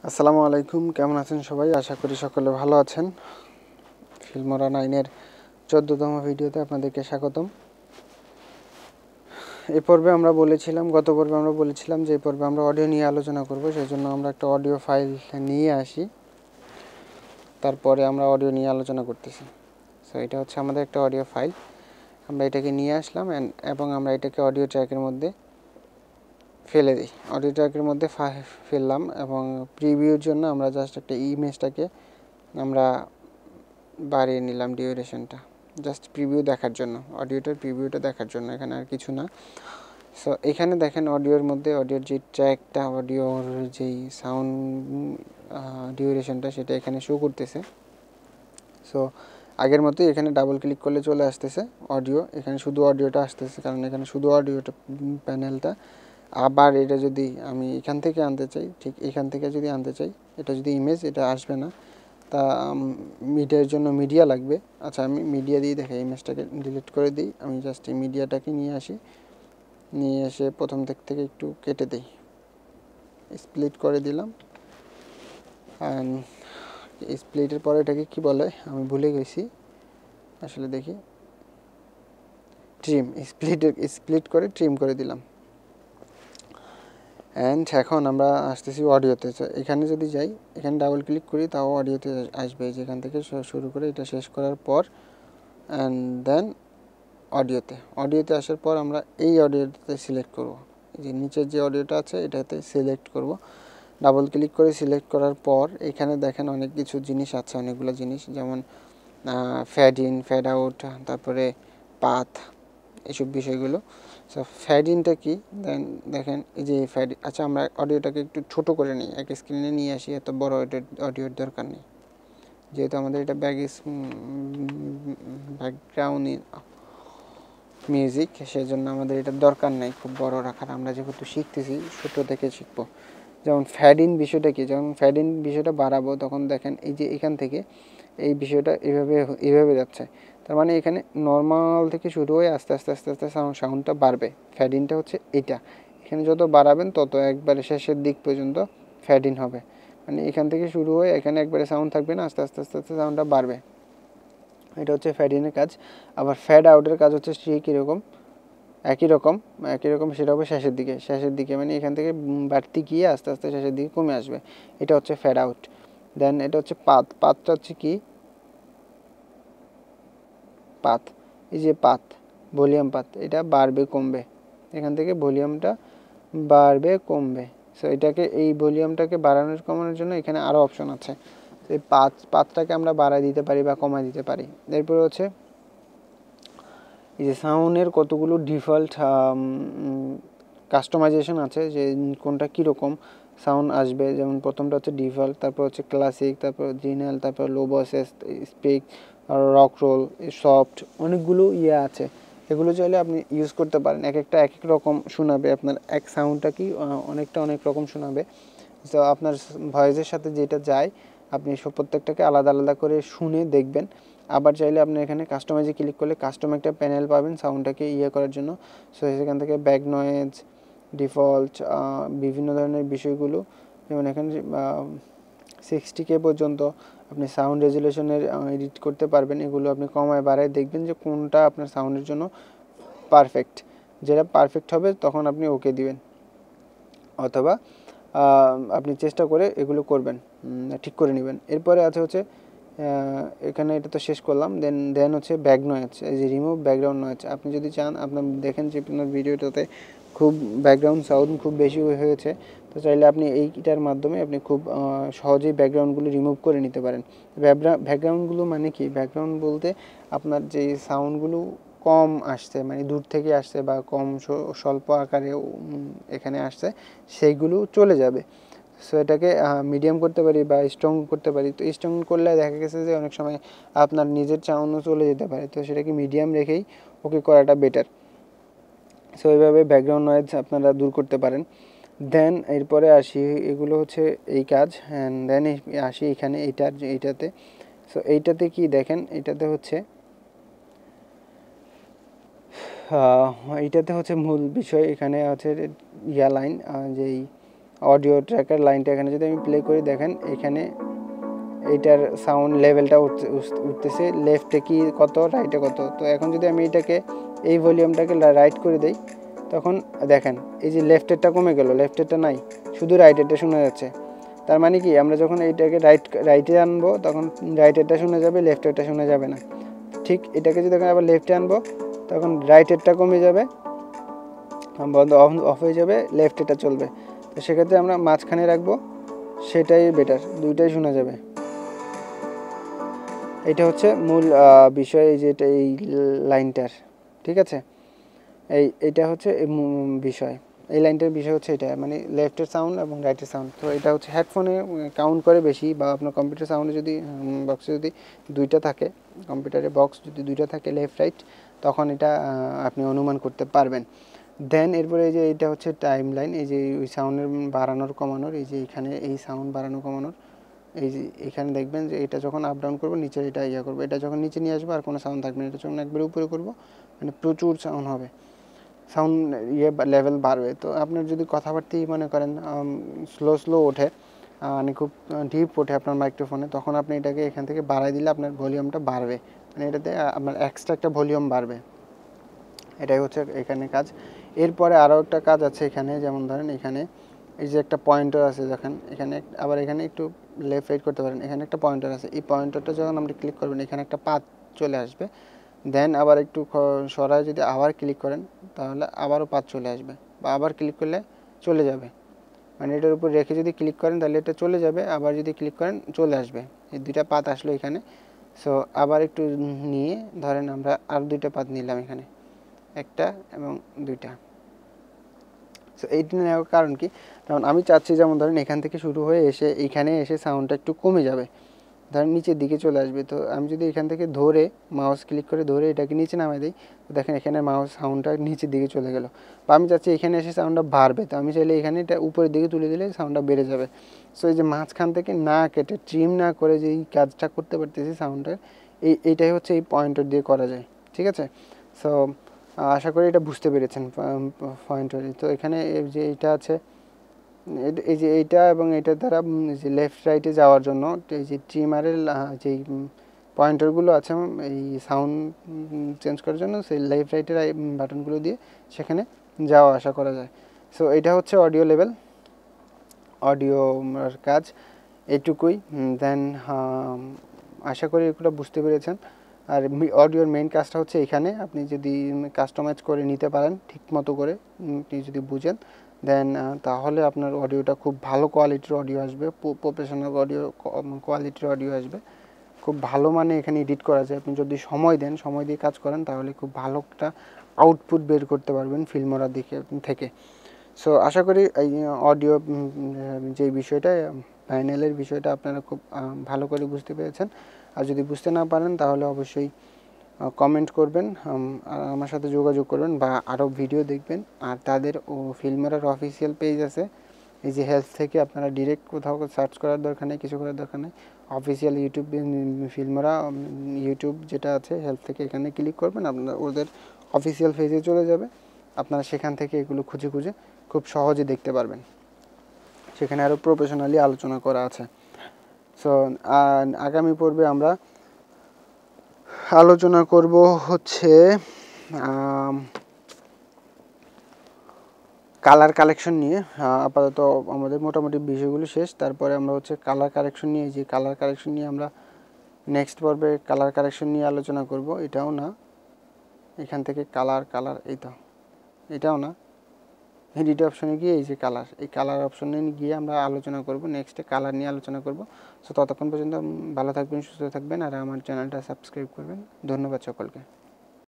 আসসালামু আলাইকুম, কেমন আছেন সবাই? আশা করি সকলে ভালো আছেন। ফিল্মরা 9 এর 14তম ভিডিওতে আপনাদেরকে স্বাগতম। এই পর্বে আমরা বলেছিলাম, গত পর্বে আমরা বলেছিলাম যে এই পর্বে আমরা অডিও নিয়ে আলোচনা করব, সেজন্য আমরা একটা অডিও ফাইল নিয়ে আসি, তারপরে আমরা অডিও নিয়ে আলোচনা করতেছি। সো এটা হচ্ছে আমাদের একটা অডিও ফাইল, আমরা এটাকে নিয়ে আসলাম এবং আমরা এটাকে অডিও ট্র্যাকের মধ্যে ফেলে দিই। অডিও ট্র্যাকের মধ্যে ফেললাম এবং প্রিভিউর জন্য আমরা জাস্ট একটা ইমেজটাকে আমরা বাড়িয়ে নিলাম ডিউরেশনটা, জাস্ট প্রিভিউ দেখার জন্য, অডিওটার প্রিভিউটা দেখার জন্য, এখানে আর কিছু না। সো এখানে দেখেন অডিওর মধ্যে অডিওর যে ট্র্যাকটা, অডিওর যেই সাউন্ড ডিউরেশনটা সেটা এখানে শো করতেছে। সো আগের মতোই এখানে ডাবল ক্লিক করলে চলে আসতেছে অডিও, এখানে শুধু অডিওটা আসতেছে কারণ এখানে শুধু অডিওটা প্যানেলটা। আবার এটা যদি আমি এখান থেকে আনতে চাই, ঠিক এখান থেকে যদি আনতে চাই, এটা যদি ইমেজ, এটা আসবে না, তা মিডিয়ার জন্য মিডিয়া লাগবে। আচ্ছা, আমি মিডিয়া দিয়ে দেখাই, ইমেজটাকে ডিলিট করে দিই, আমি জাস্ট এই মিডিয়াটাকে নিয়ে আসি, নিয়ে এসে প্রথম দিক থেকে একটু কেটে দিই, স্প্লিট করে দিলাম। অ্যান্ড স্প্লিটের পরে এটাকে কি বলে আমি ভুলে গেছি আসলে, দেখি, ট্রিম, স্প্লিট করে ট্রিম করে দিলাম। অ্যান্ড এখন আমরা আসতেছি অডিওতে। এখানে যদি যাই, এখানে ডাবল ক্লিক করি, তাও অডিওতে আসবে, যেখান থেকে শুরু করে এটা শেষ করার পর, অ্যান্ড দেন অডিওতে আসার পর আমরা এই অডিওটাতে সিলেক্ট করব, যে নিচের যে অডিওটা আছে এটাতে সিলেক্ট করব। ডাবল ক্লিক করে সিলেক্ট করার পর এখানে দেখেন অনেক কিছু জিনিস আছে, অনেকগুলো জিনিস, যেমন ফ্যাড ইন, ফ্যাড আউট, তারপরে পাথ, এসব বিষয়গুলো। সো ফ্যাড ইনটা কি, দেন দেখেন এই যে ফ্যাড। আচ্ছা, আমরা অডিওটাকে একটু ছোট করে নিই, এক স্ক্রিনে নিয়ে আসি, এত বড় অডিওর দরকার নেই, যেহেতু আমাদের এটা ব্যাকগ্রাউন্ড মিউজিক, সেজন্য আমাদের এটা দরকার নেই খুব বড় রাখার, আমরা যেহেতু শিখতেছি ছোটো থেকে শিখবো। যেমন ফ্যাড ইন বিষয়টা কি, যখন ফ্যাড ইন বিষয়টা বাড়াবো তখন দেখেন এই যে এখান থেকে এই বিষয়টা এভাবে যাচ্ছে, তার মানে এখানে নর্মাল থেকে শুরু হয়ে আস্তে আস্তে আস্তে আস্তে সাউন্ডটা বাড়বে। ফ্যাড ইনটা হচ্ছে এটা, এখানে যত বাড়াবেন তত একবারে শেষের দিক পর্যন্ত ফ্যাড ইন হবে, মানে এখান থেকে শুরু হয়ে এখানে একবারে সাউন্ড থাকবে না, আস্তে আস্তে আস্তে আস্তে সাউন্ডটা বাড়বে। এটা হচ্ছে ফ্যাড ইনের কাজ। আবার ফ্যাড আউটের কাজ হচ্ছে সেই কীরকম, একই রকম, সেটা হবে শেষের দিকে, মানে এখান থেকে বাড়তি গিয়ে আস্তে আস্তে শেষের দিকে কমে আসবে, এটা হচ্ছে ফ্যাড আউট। দেন এটা হচ্ছে পাথটা হচ্ছে কি, পাথ, এই যে পাথ, ভলিউম পাথ, এটা বাড়বে কমবে, এখান থেকে ভলিউমটা বাড়বে কমবে। সো এটাকে, এই ভলিউমটাকে বাড়ানোর কমানোর জন্য এখানে আরও অপশন আছে, এই পাথটাকে আমরা বাড়ায় দিতে পারি বা কমায় দিতে পারি। এরপরে হচ্ছে এই যে সাউন্ডের কতগুলো ডিফল্ট কাস্টমাইজেশন আছে, যে কোনটা কীরকম সাউন্ড আসবে। যেমন প্রথমটা হচ্ছে ডিফল্ট, তারপর হচ্ছে ক্লাসিক, তারপর অরিজিনাল, তারপর low basses, speak, rock roll, soft, অনেকগুলো আছে। এগুলো চাইলে আপনি ইউজ করতে পারেন, এক একটা এক এক রকম শোনাবে, আপনার এক সাউন্ডটা কি অনেক রকম শোনাবে। তো আপনার ভয়েসের সাথে যেটা যায় আপনি প্রত্যেকটাকে আলাদা আলাদা করে শুনে দেখবেন। আবার চাইলে আপনি এখানে কাস্টমাইজে ক্লিক করলে কাস্টম একটা প্যানেল পাবেন সাউন্ডটাকে করার জন্য। সো সেখান থেকে ব্যাক নয়েজ, ডিফল্ট, বিভিন্ন ধরনের বিষয়গুলো, যেমন এখানে 60K পর্যন্ত আপনি সাউন্ড রেজুলেশনের এডিট করতে পারবেন। এগুলো আপনি কমায় বাড়ায় দেখবেন যে কোনটা আপনার সাউন্ডের জন্য পারফেক্ট। যেটা পারফেক্ট হবে তখন আপনি ওকে দিবেন, অথবা আপনি চেষ্টা করে এগুলো করবেন, ঠিক করে নেবেন। এরপরে আছে হচ্ছে এখানে, এটা তো শেষ করলাম। দেন হচ্ছে ব্যাক নয়েজ, এই যে রিমুভ ব্যাকগ্রাউন্ড নয়েজ। আপনি যদি চান, আপনার দেখেন যে আপনার ভিডিওটাতে খুব ব্যাকগ্রাউন্ড সাউন্ড খুব বেশি হয়েছে, তো চাইলে আপনি এইটার মাধ্যমে আপনি খুব সহজেই ব্যাকগ্রাউন্ডগুলো রিমুভ করে নিতে পারেন। ব্যাকগ্রাউন্ডগুলো মানে কি, ব্যাকগ্রাউন্ড বলতে আপনার যে সাউন্ডগুলো কম আসছে, মানে দূর থেকে আসছে বা কম স্বল্প আকারে এখানে আসছে, সেইগুলো চলে যাবে। সো এটাকে মিডিয়াম করতে পারি বা স্ট্রং করতে পারি। তো স্ট্রং করলে দেখা গেছে যে অনেক সময় আপনার নিজের সাউন্ডও চলে যেতে পারে, তো সেটাকে মিডিয়াম রেখেই ওকে করাটা বেটার। সো এইভাবে ব্যাকগ্রাউন্ড নয়েজ আপনারা দূর করতে পারেন। দেন এরপরে আসি, এগুলো হচ্ছে এই কাজ। অ্যান্ড দেন আসি এখানে এইটাতে। সো এইটাতে কি দেখেন, এইটাতে হচ্ছে মূল বিষয়, এখানে আছে লাইন, যেই অডিও ট্র্যাকের লাইনটা এখানে যদি আমি প্লে করি দেখেন এখানে এইটার সাউন্ড লেভেলটা উঠতেছে, লেফটে কি কত, রাইটে কত। তো এখন যদি আমি এটাকে এই ভলিউমটাকে রাইট করে দেই তখন দেখেন এই যে লেফটেরটা কমে গেল, লেফটেরটা নাই, শুধু রাইটেরটা শোনা যাচ্ছে। তার মানে কি আমরা যখন এইটাকে রাইটে আনবো তখন রাইটেরটা শোনা যাবে, লেফটেরটা শোনা যাবে না। ঠিক এটাকে যদি আবার লেফটে আনবো তখন রাইটেরটা কমে যাবে, বন্ধ অফ হয়ে যাবে, লেফটেরটা চলবে। তো সেক্ষেত্রে আমরা মাঝখানে রাখবো, সেটাই বেটার, দুইটাই শোনা যাবে। এটা হচ্ছে মূল বিষয়, এই যে এটা এই লাইনটার, ঠিক আছে। এইটা হচ্ছে বিষয়, এই লাইনটার বিষয় হচ্ছে এটা, মানে লেফটের সাউন্ড এবং রাইটের সাউন্ড। তো এটা হচ্ছে হেডফোনে কাউন্ট করে বেশি, বা আপনার কম্পিউটার সাউন্ডে যদি বক্সে যদি দুইটা থাকে, কম্পিউটারে বক্স যদি দুইটা থাকে লেফট রাইট, তখন এটা আপনি অনুমান করতে পারবেন। দেন এরপরে এই যে এটা হচ্ছে টাইম লাইন, এই যে ওই সাউন্ডের বাড়ানোর কমানোর, এই যে এখানে এই সাউন্ড বাড়ানো কমানোর, এই যে এখানে দেখবেন যে এটা যখন আপ ডাউন করবো নিচে এটা ইয়া করবো, এটা যখন নিচে নিয়ে আসবো আর কোনো সাউন্ড থাকবে না, এটা যখন একবারে উপরে করবো মানে প্রচুর সাউন্ড হবে, সাউন্ড লেভেল বাড়বে। তো আপনার যদি কথাবার্তাই মনে করেন স্লো ওঠে, মানে খুব ডিপ ওঠে আপনার মাইক্রোফোনে, তখন আপনি এটাকে এখান থেকে বাড়াই দিলে আপনার ভলিউমটা বাড়বে, মানে এটাতে আপনার এক্সট্রা একটা ভলিউম বাড়বে। এটাই হচ্ছে এখানে কাজ। এরপরে আরও একটা কাজ আছে এখানে, যেমন ধরেন এখানে এই যে একটা পয়েন্টার আছে, দেখেন এখানে আবার এখানে একটু লেফট রাইট করতে পারেন, এখানে একটা পয়েন্টার আছে, এই পয়েন্টারটা যখন আপনি ক্লিক করবেন এখানে একটা পাথ চলে আসবে। দেন আবার একটু সরায় যদি আবার ক্লিক করেন তাহলে আবারও পাথ চলে আসবে, বা আবার ক্লিক করলে চলে যাবে, মানে এটার উপর রেখে যদি ক্লিক করেন তাহলে এটা চলে যাবে, আবার যদি ক্লিক করেন চলে আসবে। এই দুইটা পাথ আসলো এখানে। সো আবার একটু নিয়ে ধরেন আমরা আর দুইটা পাথ নিলাম, এখানে একটা এবং দুইটা। সো এইটা নেওয়ার কারণ কি, কারণ আমি চাচ্ছি যেমন ধরেন এখান থেকে শুরু হয়ে এসে এইখানে এসে সাউন্ডটা একটু কমে যাবে, ধরেন নিচের দিকে চলে আসবে। তো আমি যদি এখান থেকে ধরে মাউস ক্লিক করে ধরে এটাকে নিচে নামাই দিই, তো দেখেন এখানে মাউস সাউন্ডটা নিচের দিকে চলে গেল। বা আমি চাচ্ছি এখানে এসে সাউন্ডটা বাড়বে, তো আমি চাইলে এখানে এটা উপরের দিকে তুলে দিলে সাউন্ডটা বেড়ে যাবে। সো এই যে মাঝখান থেকে না কেটে ট্রিম না করে যে এই কাজটা করতে পারতেছি সাউন্ডের, এইটাই হচ্ছে এই পয়েন্টার দিয়ে করা যায়, ঠিক আছে। সো আশা করি এটা বুঝতে পেরেছেন পয়েন্টার। তো এখানে যে এইটা আছে, এই যে এইটা এবং এইটার দ্বারা যে লেফট রাইটে যাওয়ার জন্য এই যে ট্রিমারের যেই পয়েন্টারগুলো আছে এই সাউন্ড চেঞ্জ করার জন্য, সেই লেফট রাইটের বাটনগুলো দিয়ে সেখানে যাওয়া আসা করা যায়। সো এটা হচ্ছে অডিও লেভেল, অডিওর কাজ এইটুকুই। দেন আশা করি এগুলো বুঝতে পেরেছেন। আর অডিওর মেইন কাজটা হচ্ছে এখানে, আপনি যদি কাস্টমাইজ করে নিতে পারেন ঠিক মতো করে, আপনি যদি বুঝেন দেন তাহলে আপনার অডিওটা খুব ভালো কোয়ালিটির অডিও আসবে, প্রফেশনাল অডিও কোয়ালিটির অডিও আসবে, খুব ভালো মানে এখানে এডিট করা যায়। আপনি যদি সময় দেন, সময় দিয়ে কাজ করেন তাহলে খুব ভালো একটা আউটপুট বের করতে পারবেন ফিল্মোরা থেকে। সো আশা করি এই অডিও যে বিষয়টা, প্যানেলের বিষয়টা আপনারা খুব ভালো করে বুঝতে পেরেছেন। আর যদি বুঝতে না পারেন তাহলে অবশ্যই কমেন্ট করবেন, আর আমার সাথে যোগাযোগ করবেন, বা আরও ভিডিও দেখবেন। আর তাদের ফিল্মোরার অফিসিয়াল পেজ আছে, এই যে হেল্প থেকে আপনারা ডিরেক্ট কোথাও সার্চ করার দরকার নেই, কিছু করার দরকার নেই। অফিসিয়াল ইউটিউব ফিল্মোরা ইউটিউব যেটা আছে হেল্প থেকে, এখানে ক্লিক করবেন, আপনারা ওদের অফিসিয়াল পেজে চলে যাবে, আপনারা সেখান থেকে এগুলো খুঁজে খুব সহজে দেখতে পারবেন। সেখানে আরও প্রফেশনালি আলোচনা করা আছে। সো আগামী পর্বে আমরা আলোচনা করব হচ্ছে কালার কালেকশন নিয়ে। আপাতত আমাদের মোটামুটি বিষয়গুলো শেষ, তারপরে আমরা হচ্ছে কালার কালেকশন নিয়ে, যে কালার কালেকশন নিয়ে আমরা নেক্সট পর্বে কালার কালেকশন নিয়ে আলোচনা করব। এটাও না, এখান থেকে কালার এটাও না, এডিট অপশনে গিয়ে এই যে এই কালার অপশনে গিয়ে আমরা আলোচনা করব, নেক্সটে কালার নিয়ে আলোচনা করব। সো ততক্ষণ পর্যন্ত ভালো থাকবেন, সুস্থ থাকবেন, আর আমার চ্যানেলটা সাবস্ক্রাইব করবেন। ধন্যবাদ সকলকে।